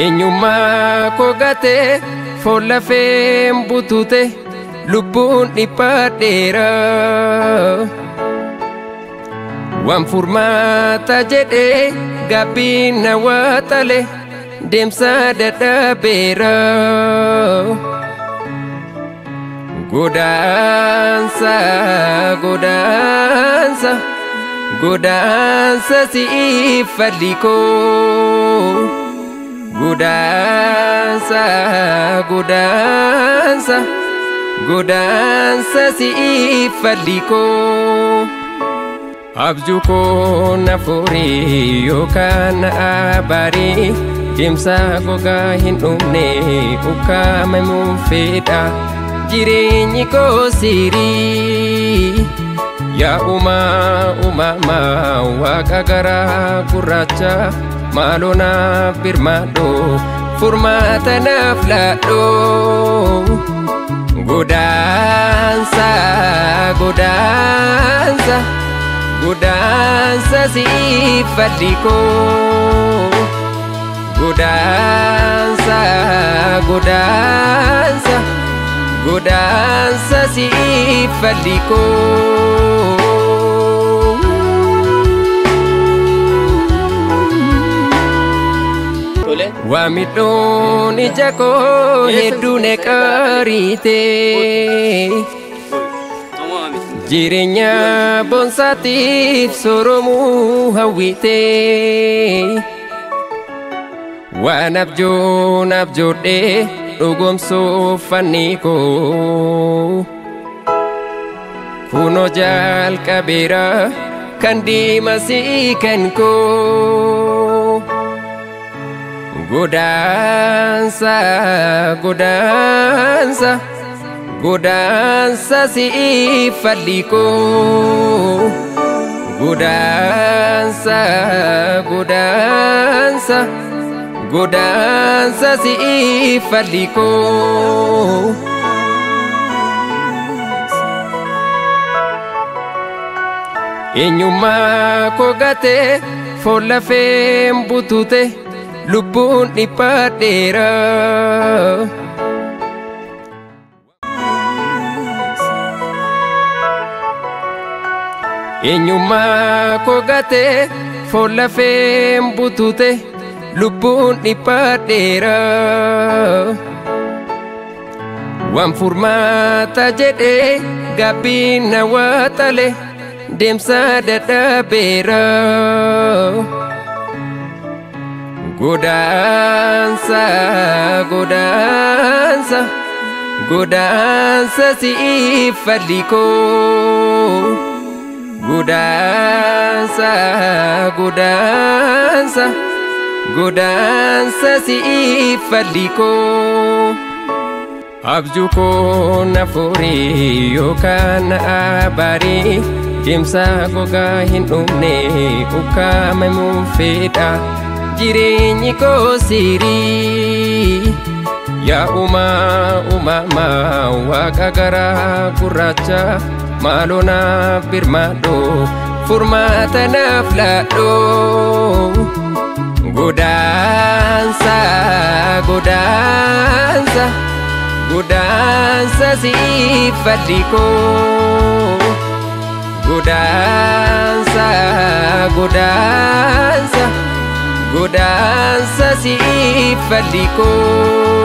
Eenyummaa koo gatee foon lafeen butute lubbuun dhiphaadheera. Waan furmaata jedhee gaabbiin na waxale deemsa dadhabeera. Godaansa godaansa godaansa siif falli koo. Godaansa godaansa godaansa siif falli koo. Abjuu koo na furii yookaan na abarii deemsa gogaa hin dhumne ukkaamamuu fedha jireenyi koo sirii. Yaa uumamaa waaqa garaa gurraacha maaloo naaf birmadhoo furmaata naaf laadhoo. Godaansa godaansa godaansa siif falli koo. Godaansa godaansa godaansa siif falli koo. Waamidhoon ija koo hedduu neqariite jireenya boonsaatiif sooromuu hawwite. Waan abjoodhee dhugoomsuuf fannii koo kunoo jalqabeera kan diimasii kan koo. Godaansa godaansa godaansa siif falli koo. Godaansa godaansa godaansa siif falli koo. Eenyummaa koo gatee foon lafeen butute lubbuun dhiphaadheera. Eenyummaa koo gatee foon lafeen butute lubbuun dhiphaadheera. Waan furmaata jedhee gaabbiin na waxale deemsa dadhabeera. Godaansa godaansa godaansa siif falli koo. Godaansa godaansa godaansa siif falli koo. Abjuu koo na furii yookaan na abarii deemsa gogaa hin dhumne ukkaamamuu fedha jireenyi koo sirii. Yaa uumamaa waaqa garaa gurraacha maaloo naaf birmadhoo furmaata naaf laadhoo. Godaansa godaansa godaansa siif falli koo. Godaansa godaansa godaansa siif falli koo.